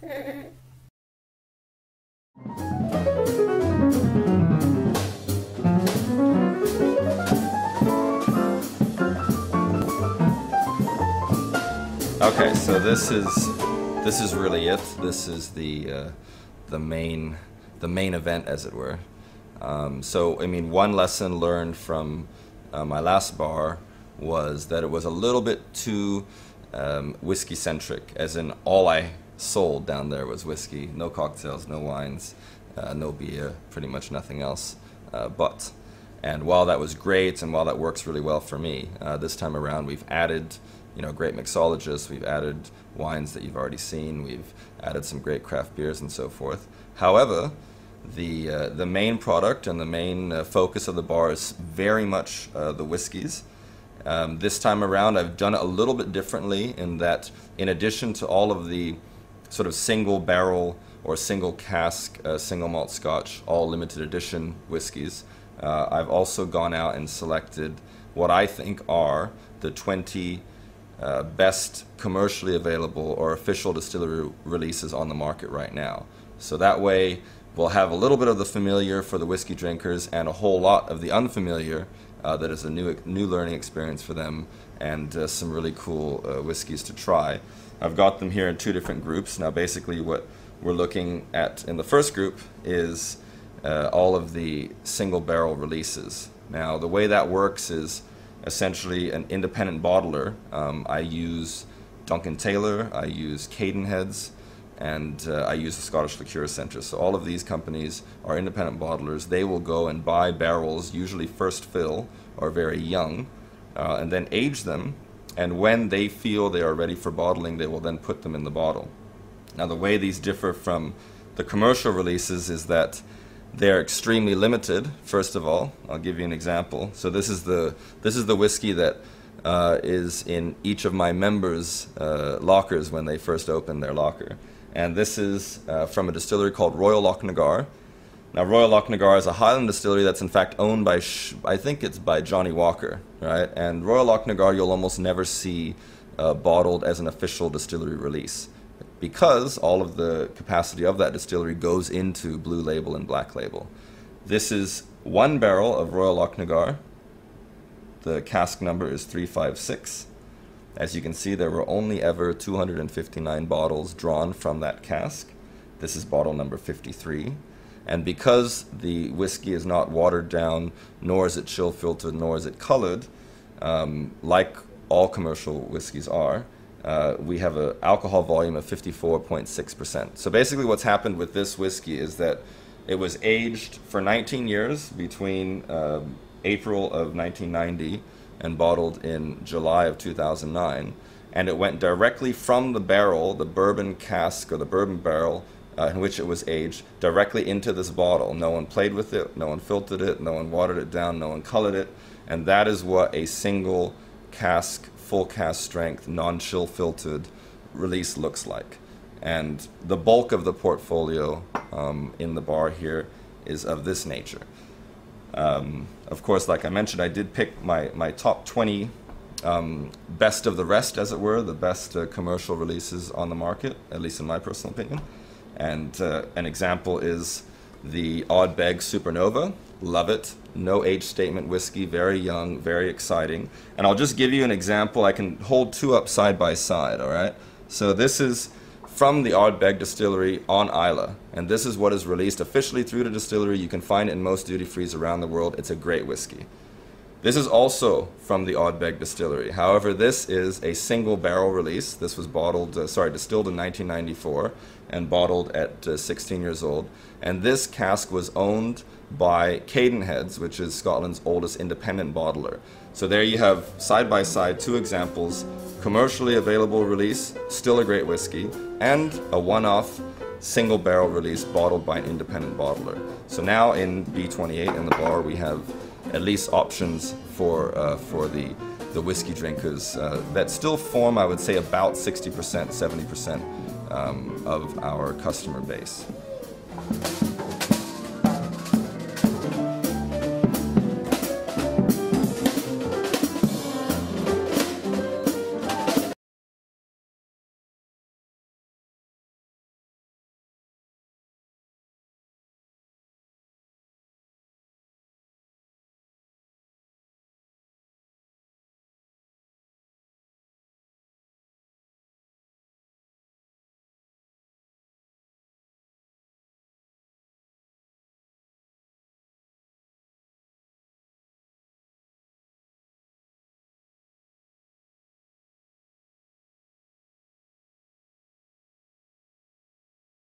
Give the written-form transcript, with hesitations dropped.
Okay, so this is really it. This is the main event, as it were. So I mean, one lesson learned from my last bar was that it was a little bit too whiskey centric, as in all I sold down there was whiskey, no cocktails, no wines, no beer, pretty much nothing else. And while that was great and while that works really well for me, this time around we've added great mixologists, we've added wines that you've already seen, we've added some great craft beers and so forth. However, the main product and the main focus of the bar is very much the whiskeys. This time around I've done it a little bit differently in that, in addition to all of the sort of single barrel or single cask, single malt scotch, all limited edition whiskeys, I've also gone out and selected what I think are the 20 best commercially available or official distillery releases on the market right now. So that way we'll have a little bit of the familiar for the whiskey drinkers and a whole lot of the unfamiliar that is a new learning experience for them, and some really cool whiskeys to try. I've got them here in two different groups. Now basically what we're looking at in the first group is all of the single barrel releases. Now the way that works is essentially an independent bottler. I use Duncan Taylor, I use Cadenheads, and I use the Scottish Liqueur Centre. So all of these companies are independent bottlers. They will go and buy barrels, usually first fill or very young, and then age them, and when they feel they are ready for bottling, they will then put them in the bottle. Now the way these differ from the commercial releases is that they're extremely limited. First of all, I'll give you an example. So this is the whiskey that is in each of my members' lockers when they first open their locker. And this is from a distillery called Royal Lochnagar. Now Royal Lochnagar is a Highland distillery that's in fact owned by, I think it's by Johnny Walker, right? And Royal Lochnagar you'll almost never see bottled as an official distillery release, because all of the capacity of that distillery goes into Blue Label and Black Label. This is one barrel of Royal Lochnagar. The cask number is 356. As you can see, there were only ever 259 bottles drawn from that cask. This is bottle number 53. And because the whiskey is not watered down, nor is it chill filtered, nor is it colored, like all commercial whiskeys are, we have an alcohol volume of 54.6%. So basically what's happened with this whiskey is that it was aged for 19 years between April of 1990 and bottled in July of 2009. And it went directly from the barrel, the bourbon cask or the bourbon barrel in which it was aged, directly into this bottle. No one played with it, no one filtered it, no one watered it down, no one colored it. And that is what a single cask, full cask strength, non-chill filtered release looks like. And the bulk of the portfolio in the bar here is of this nature. Of course, like I mentioned, I did pick my top 20 best of the rest, as it were, the best commercial releases on the market, at least in my personal opinion. And an example is the Ardbeg Supernova. Love it. No age statement whiskey, very young, very exciting. And I'll just give you an example. I can hold two up side by side, all right? So this is from the Ardbeg Distillery on Islay, and this is what is released officially through the distillery. You can find it in most duty-frees around the world. It's a great whiskey. This is also from the Ardbeg Distillery. However, this is a single barrel release. This was distilled in 1994 and bottled at 16 years old. And this cask was owned by Cadenheads, which is Scotland's oldest independent bottler. So there you have, side by side, two examples: commercially available release, still a great whiskey, and a one-off single barrel release bottled by an independent bottler. So now in B28 in the bar we have at least options for the whiskey drinkers that still form, I would say, about 60%, 70% of our customer base.